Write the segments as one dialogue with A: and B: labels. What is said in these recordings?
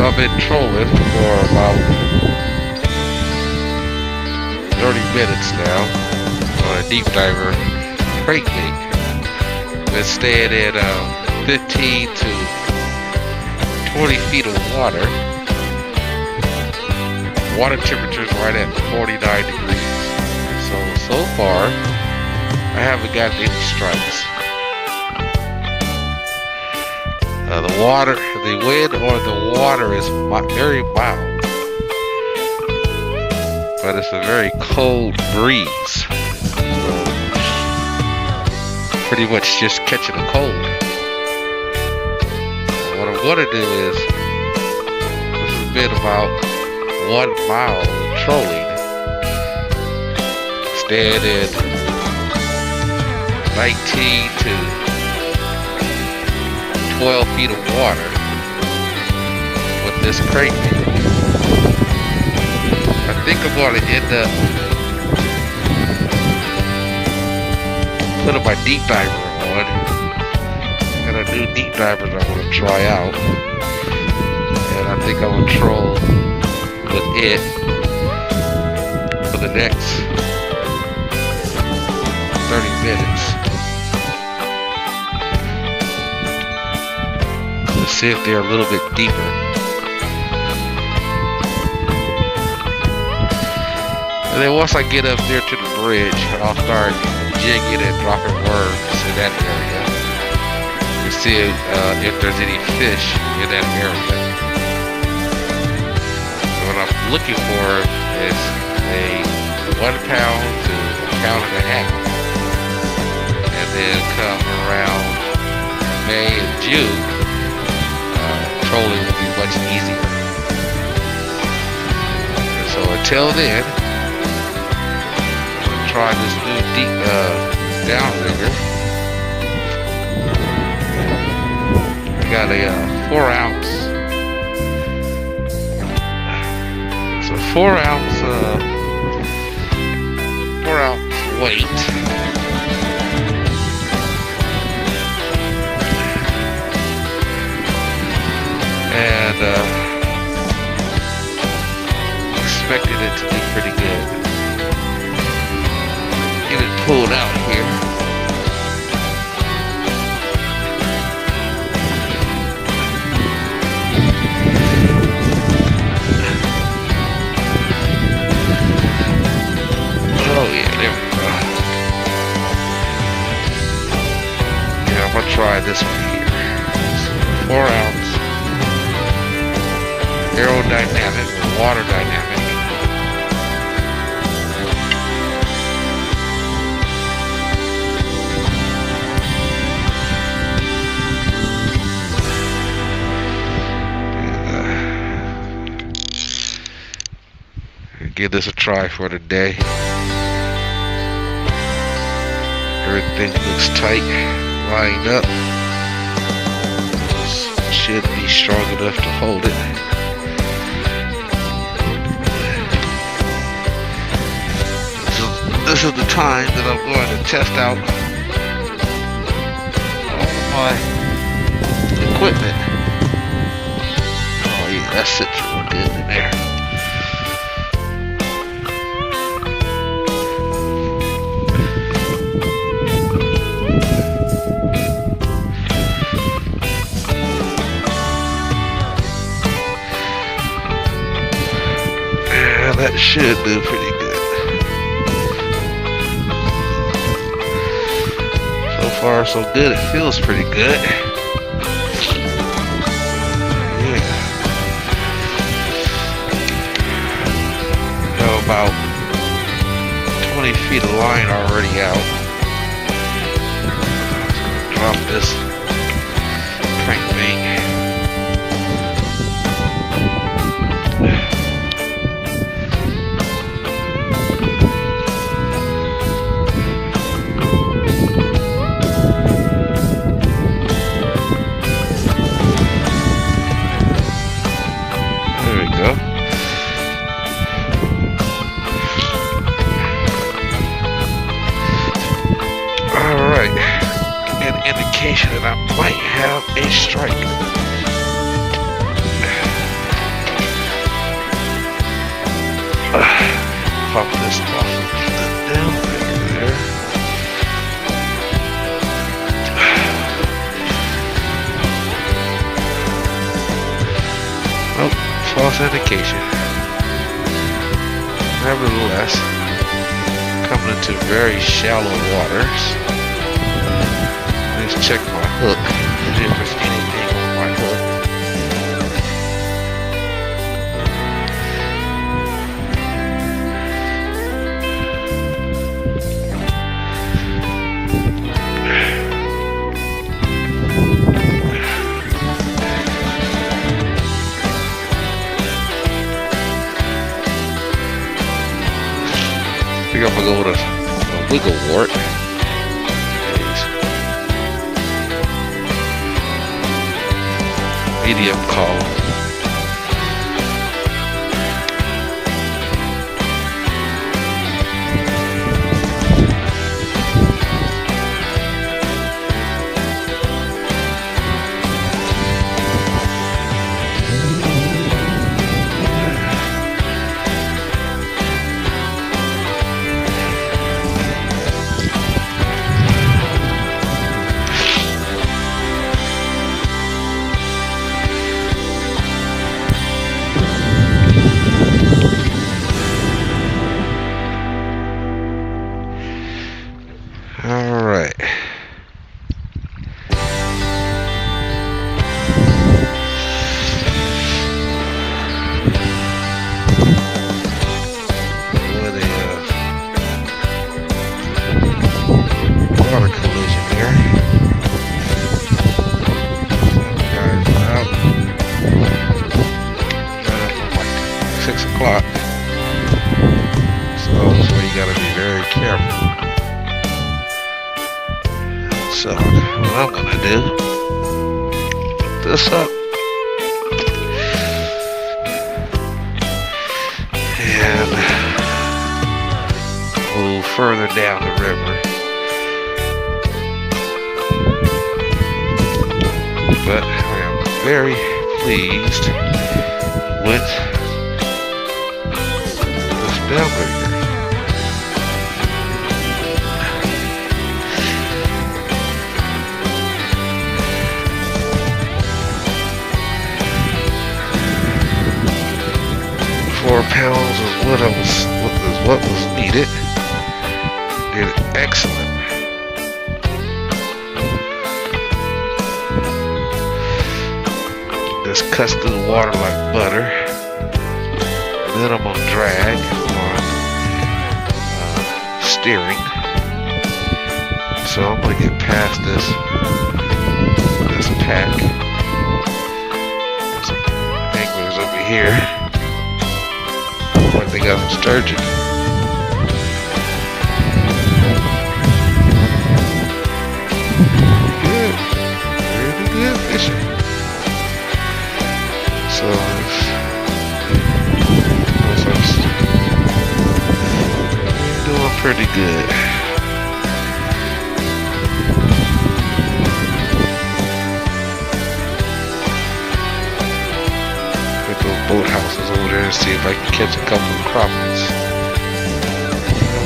A: I've been trolling for about 30 minutes now on a deep diver crankbait. Been staying at 15 to 20 feet of water. Water temperature's right at 49 degrees. So far, I haven't gotten any strikes. The wind or the water is very mild, but it's a very cold breeze. So, pretty much just catching a cold. What I'm going to do is, this has been about 1 mile of trolling, staying in 19 to 12 feet of water with this crankbait. I think I'm going to end up putting my deep diver on. Got a new deep diver that I'm going to try out, and I think I'm going to troll with it for the next 30 minutes. To see if they're a little bit deeper. And then once I get up there to the bridge, I'll start jigging and dropping worms in that area to see if there's any fish in that area. What I'm looking for is a 1 pound to 1.5 pounds. And then come around May and June, trolling will be much easier. And so until then, I'm going to try this new deep downrigger. I got a 4 ounce. So 4 ounce weight. And expected it to be pretty good. Get it pulled out here. Oh yeah, there we go. Yeah, I'm gonna try this one here. 4 ounce. Aerodynamic or water dynamic. And, give this a try for today. Everything looks tight, lined up. This should be strong enough to hold it. This is the time that I'm going to test out all my equipment. Oh yeah, that sits real good in there. Yeah, that should do pretty good. So far so good, it feels pretty good. Yeah. Got about 20 feet of line already out. Drop this crankbait. Indication that I might have a strike. pop this off of the downbreaker there. Oh, false indication. Nevertheless, coming into very shallow waters. Let's check my hook, see if there's anything on my hook. I think I'm gonna go with a wiggle wart. Medium call. Alright. What a water collision here. Guys out. Got up like 6 o'clock. So that's why you gotta be very careful. So what I'm gonna do, put this up and move further down the river. But I am very pleased with this downbreaker. 4 pounds is what was needed. Did excellent. Just cuts through the water like butter. Minimum drag on steering. So I'm gonna get past this pack. There's some anglers over here. They got some sturgeon. Good. Really good fishing. So doing pretty good. Boathouses over there and see if I can catch a couple of crappies.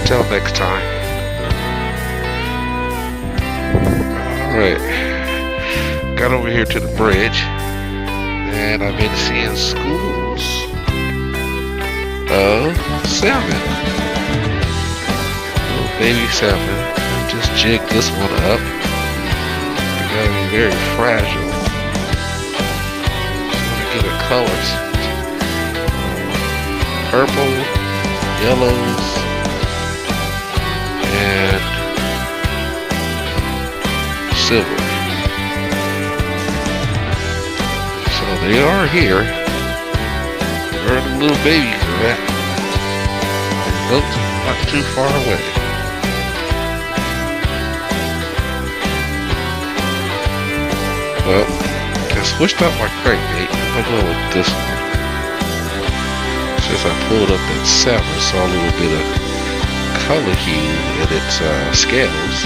A: Until next time. Alright. Got over here to the bridge and I've been seeing schools of salmon. Little baby salmon. Just jig this one up. They gotta be very fragile. Just wanna get the colors. Purple, yellows, and silver. So they are here. Where the little babies are at. Nope, not too far away. Well, I switched out my crankbait. I'm gonna go with this one. Since I pulled up that salmon, saw a little bit of color hue in its scales.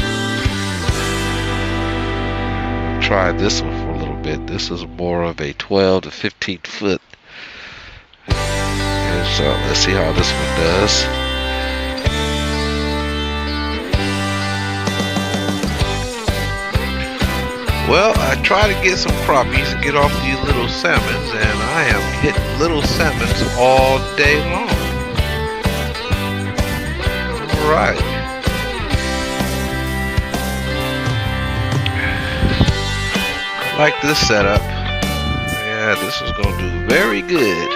A: Tried this one for a little bit. This is more of a 12 to 15 foot. And so let's see how this one does. Well, I try to get some crappies and get off these little salmons, and I am hitting little salmons all day long. Alright. I like this setup. Yeah, this is going to do very good.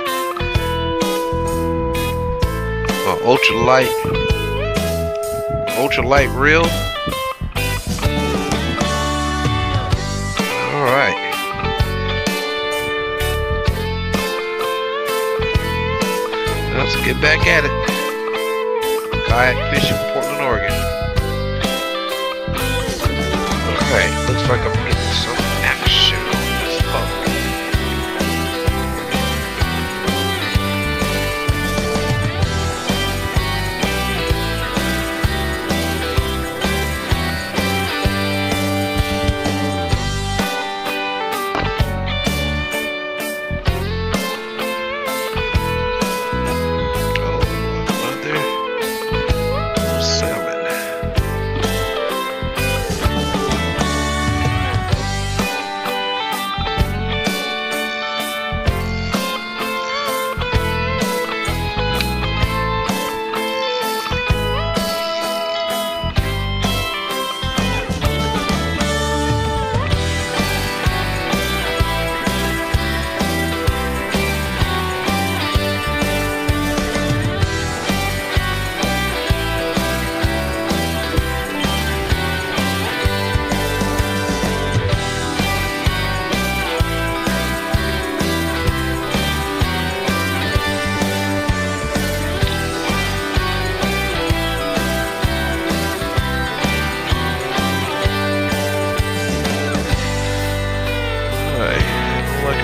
A: Ultralight reel. Alright. Let's get back at it. Kayak fishing, Portland, Oregon. Alright, looks like I'm getting some action on this puppy.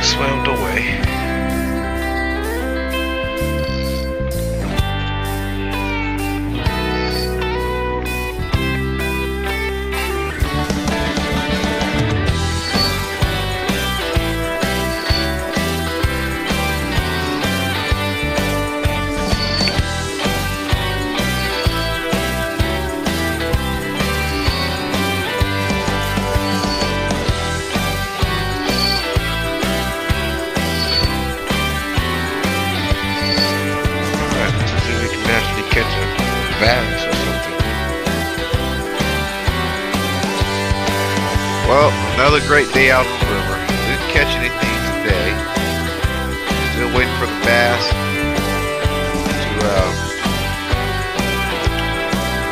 A: Swam away. Bass or something. Well, another great day out on the river. Didn't catch anything today. Still waiting for the bass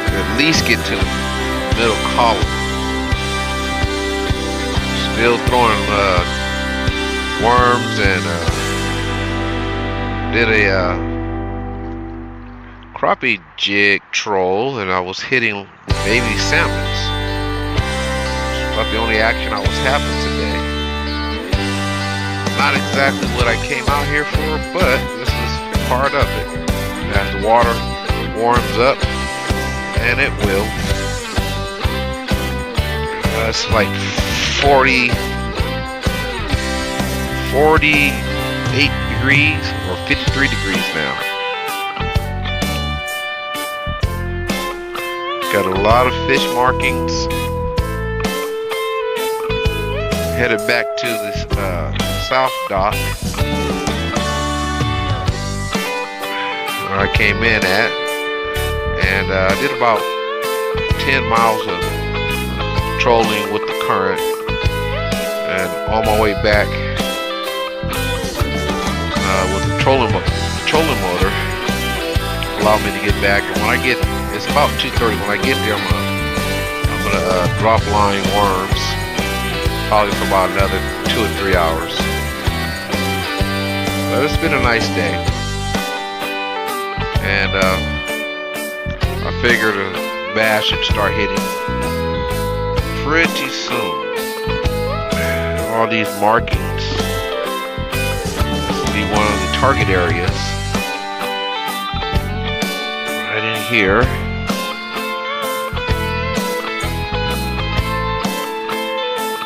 A: to at least get to the middle column. Still throwing worms and did a crappie jig troll, and I was hitting baby salmons. It's about the only action I was having today. Not exactly what I came out here for, but this is part of it. As the water warms up, and it will. It's like 48 degrees or 53 degrees now. Got a lot of fish markings. Headed back to this south dock where I came in at, and I did about 10 miles of trolling with the current, and on my way back with the trolling motor allowed me to get back. And when I get, it's about 2:30. When I get there, I'm gonna drop line worms, probably for about another 2 or 3 hours. But it's been a nice day, and I figured a bass should start hitting pretty soon. All these markings, this will be one of the target areas. Right in here.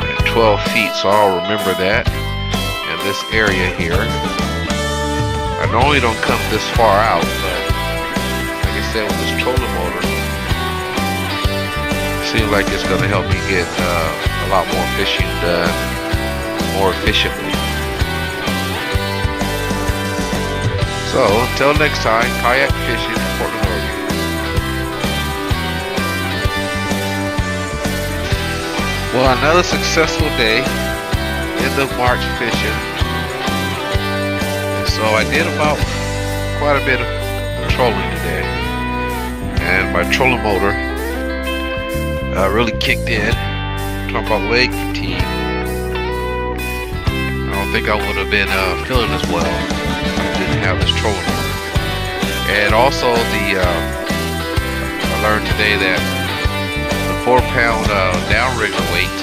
A: At 12 feet, so I'll remember that. And this area here. I normally don't come this far out, but like I said, with this trolling motor, seems like it's going to help me get a lot more fishing done more efficiently. So until next time, kayak fishing in Portland, Oregon. Well, another successful day in the March fishing. So I did about quite a bit of trolling today, and my trolling motor really kicked in. Talking about leg fatigue. I don't think I would have been feeling as well if I didn't have this trolling motor. And also I learned today that the 4-pound downrigger weight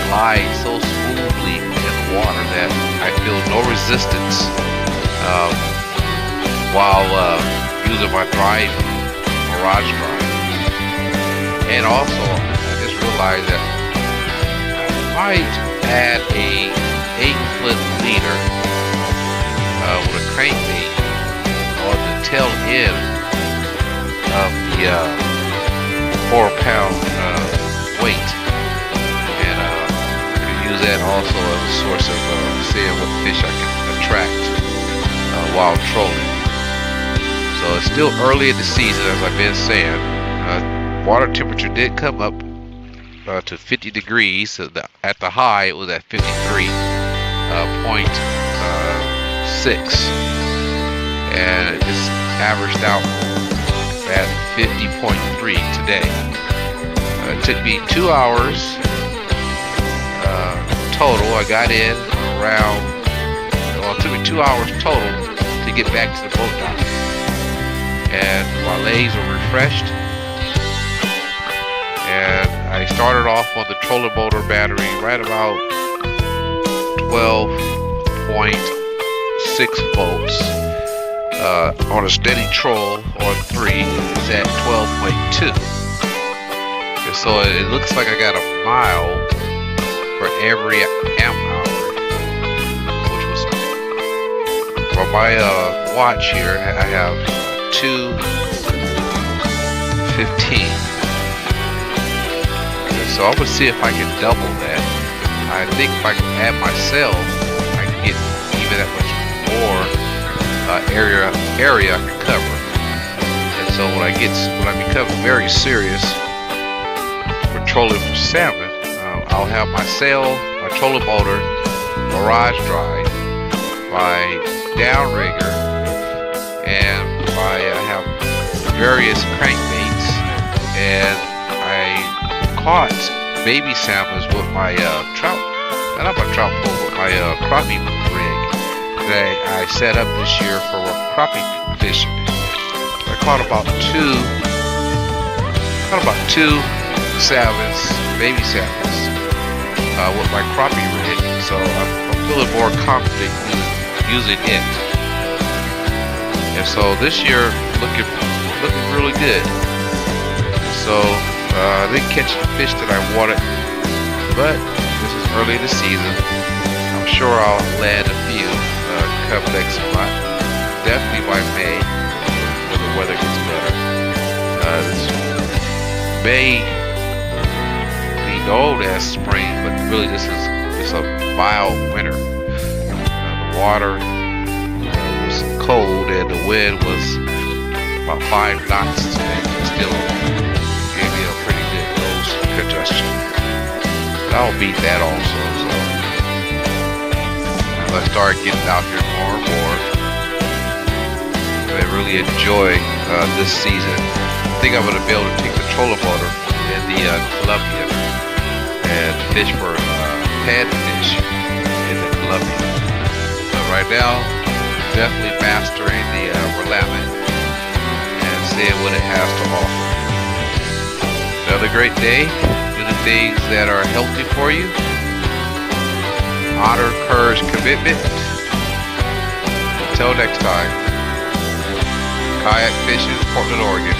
A: glides so smoothly in the water that I feel no resistance while using my garage drive. And also, I just realized that I might add a 8-foot leader with a crankbait on the tail end of the 4-pound weight, and I could use that also as a source of seeing what fish I can attract while trolling. So it's still early in the season, as I've been saying. Water temperature did come up to 50 degrees. So at the high, it was at 53.6, and it's averaged out at 50.3 today. It took me 2 hours total. I got in around, well, it took me 2 hours total to get back to the boat dock, and my legs were refreshed. And I started off on the trolling motor battery right about 12.6 volts on a steady troll on 3. It's at 12.2. And so it looks like I got a mile for every amp hour, which was, for my watch here, I have 2:15. So I'm gonna see if I can double that. I think if I can add my cell, I can get even that much more area I can cover. And so when I become very serious for trolling for salmon, I'll have my cell, my trolling motor, garage drive, my downrigger, and I have various crankbaits, and I caught baby salmons with my trout, not my trout pole, but my crappie rig that I set up this year for crappie fishing. I caught about two salmons, baby salmons, with my crappie rig. So I'm feeling more confident using it. And so this year looking really good. So I didn't catch the fish that I wanted, but this is early in the season. I'm sure I'll land a few come next month. Definitely by May, when the weather gets better. This May be known as spring, but really this is just a mild winter. The water was cold and the wind was about 5 knots today. Still gave me a pretty good nose congestion. I'll beat that also. So as I start getting out here more and more, I really enjoy this season. I think I'm going to be able to take the trolling motor in the Columbia and fish for panfish in the Columbia. But right now, definitely mastering the Willamette and seeing what it has to offer. Another great day. Do the things that are healthy for you. Honor, courage, commitment. Until next time. Kayak fishing, Portland, Oregon.